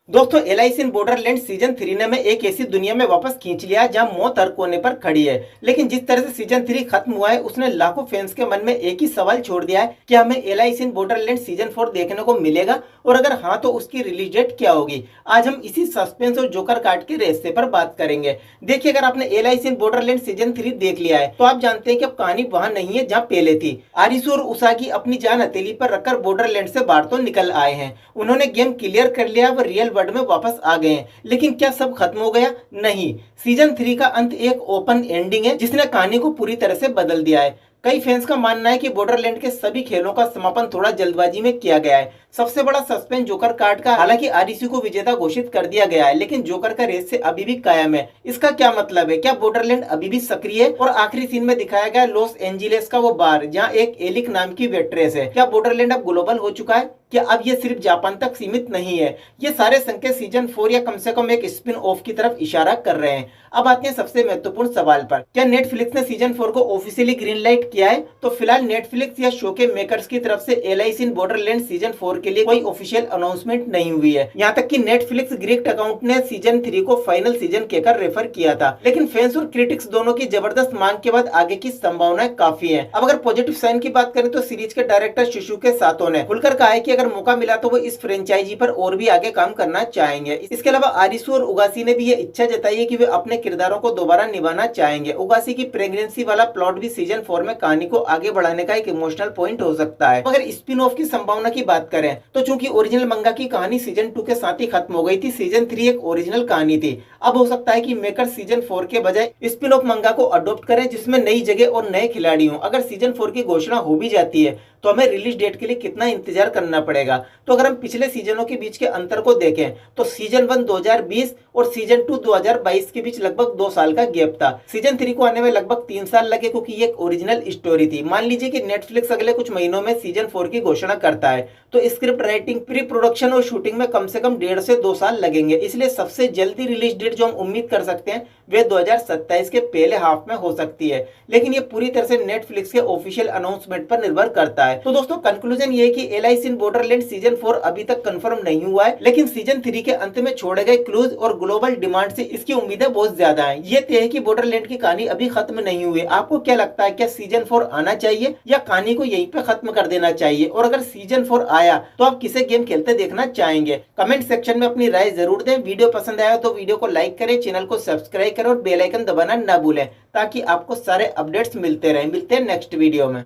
दोस्तों LIC in Borderland season 3 ने हमें एक ऐसी दुनिया में वापस खींच लिया जहां मौत हर कोने पर खड़ी है। लेकिन जिस तरह से सीजन 3 खत्म हुआ है उसने लाखों फैंस के मन में एक ही सवाल छोड़ दिया है कि हमें एलआईसी इन बॉर्डरलैंड सीजन 4 देखने को मिलेगा, और अगर हाँ तो उसकी रिलीज डेट क्या होगी। आज हम इसी सस्पेंस और जोकर कार्ड के रहस्य पर बात करेंगे। देखिए, अगर आपने एलआईसी इन बॉर्डरलैंड सीजन 3 देख लिया है तो आप जानते हैं कि अब कहानी वहां नहीं है जहां पहले थी। आरिसू और उसागी अपनी जान हथेली पर रखकर बॉर्डरलैंड से बाहर तो निकल आए हैं, उन्होंने गेम क्लियर कर लिया, वो रियल वर्ल्ड में वापस आ गए हैं। लेकिन क्या सब खत्म हो गया? नहीं। सीजन 3 का अंत एक ओपन एंडिंग है जिसने कहानी को पूरी तरह से बदल दिया है। कई फैंस का मानना है कि बॉर्डरलैंड के सभी खेलों का समापन थोड़ा जल्दबाजी में किया गया है। सबसे बड़ा सस्पेंस जोकर कार्ड का, हालांकि आरईसी को विजेता घोषित कर दिया गया है, लेकिन जोकर का रहस्य अभी भी कायम है। इसका क्या मतलब है? क्या बॉर्डरलैंड अभी भी सक्रिय है? और आखिरी सीन में दिखाया गया लॉस एंजिल्स का वो बार जहां एक एलिक नाम की वेट्रेस है। क्या बॉर्डरलैंड अब ग्लोबल हो चुका है? क्या अब ये सिर्फ जापान तक सीमित नहीं है? ये सारे संकेत सीजन 4 या कम से कम एक स्पिन ऑफ की तरफ इशारा कर रहे हैं। अब आते हैं सबसे महत्वपूर्ण सवाल पर, क्या नेटफ्लिक्स ने सीजन 4 को ऑफिशियली ग्रीन लाइट किया है? तो फिलहाल नेटफ्लिक्स या शो के मेकर्स की तरफ से एलआईसी इन बॉर्डरलैंड सीजन 4 के लिए कोई ऑफिशियल अनाउंसमेंट नहीं हुई है। यहाँ तक कि नेटफ्लिक्स ग्रीक अकाउंट ने सीजन 3 को फाइनल सीजन कहकर रेफर किया था, लेकिन फैंस और क्रिटिक्स दोनों की जबरदस्त मांग के बाद आगे की संभावनाएं काफी है। अब अगर पॉजिटिव साइन की बात करें तो सीरीज के डायरेक्टर शिशुके सातो ने खुलकर कहा है कि अगर मौका मिला तो वो इस फ्रेंचाइजी पर और भी आगे काम करना चाहेंगे। इसके अलावा आरिसू और उगासी ने भी ये इच्छा जताई है कि वे अपने किरदारों को दोबारा निभाना चाहेंगे। उगासी की प्रेगनेंसी वाला प्लॉट भी सीजन 4 में कहानी को आगे बढ़ाने का एक इमोशनल पॉइंट हो सकता है। अगर स्पिन ऑफ की संभावना की बात करें तो चूंकि ओरिजिनल मंगा की कहानी सीजन 2 के साथ ही खत्म हो गई थी, सीजन 3 एक ओरिजिनल कहानी थी। अब हो सकता है कि मेकर सीजन 4 के बजाय स्पिन ऑफ मंगा को अडॉप्ट करें जिसमें नई जगह और नए खिलाड़ी हों। अगर सीजन 4 की घोषणा हो भी जाती है तो हमें रिलीज डेट के लिए कितना इंतजार करना पड़ेगा? तो अगर हम पिछले सीजनों के बीच के अंतर को देखें तो सीजन 1 2020 और सीजन 2 2022 के बीच लगभग 2 साल का गैप था। सीजन 3 को आने में लगभग 3 साल लगे क्योंकि ये एक ओरिजिनल स्टोरी थी। मान लीजिए कि नेटफ्लिक्स अगले कुछ महीनों में सीजन 4 की घोषणा करता है तो स्क्रिप्ट राइटिंग, प्री प्रोडक्शन और शूटिंग में कम से कम 1.5 से 2 साल लगेंगे। इसलिए सबसे जल्दी रिलीज डेट जो हम उम्मीद कर सकते हैं वे 2027 के पहले हाफ में हो सकती है, लेकिन ये पूरी तरह से नेटफ्लिक्स के ऑफिशियल अनाउंसमेंट पर निर्भर करता है। तो दोस्तों कंक्लूजन ये है कि एलआईसी इन बॉर्डरलैंड सीजन 4 अभी तक कंफर्म नहीं हुआ है, लेकिन सीजन 3 के अंत में छोड़े गए क्लूज और ग्लोबल डिमांड से इसकी उम्मीदें बहुत ज्यादा हैं। ये तय है कि बॉर्डरलैंड की कहानी अभी खत्म नहीं हुई। आपको क्या लगता है, क्या सीजन 4 आना चाहिए या कहानी को यहीं पे खत्म कर देना चाहिए? और अगर सीजन 4 आया तो आप किसे गेम खेलते देखना चाहेंगे? कमेंट सेक्शन में अपनी राय जरूर दें। वीडियो पसंद आया तो वीडियो को लाइक करें, चैनल को सब्सक्राइब करें और बेल आइकन दबाना ना भूलें ताकि आपको सारे अपडेट्स मिलते रहें। मिलते हैं नेक्स्ट वीडियो में।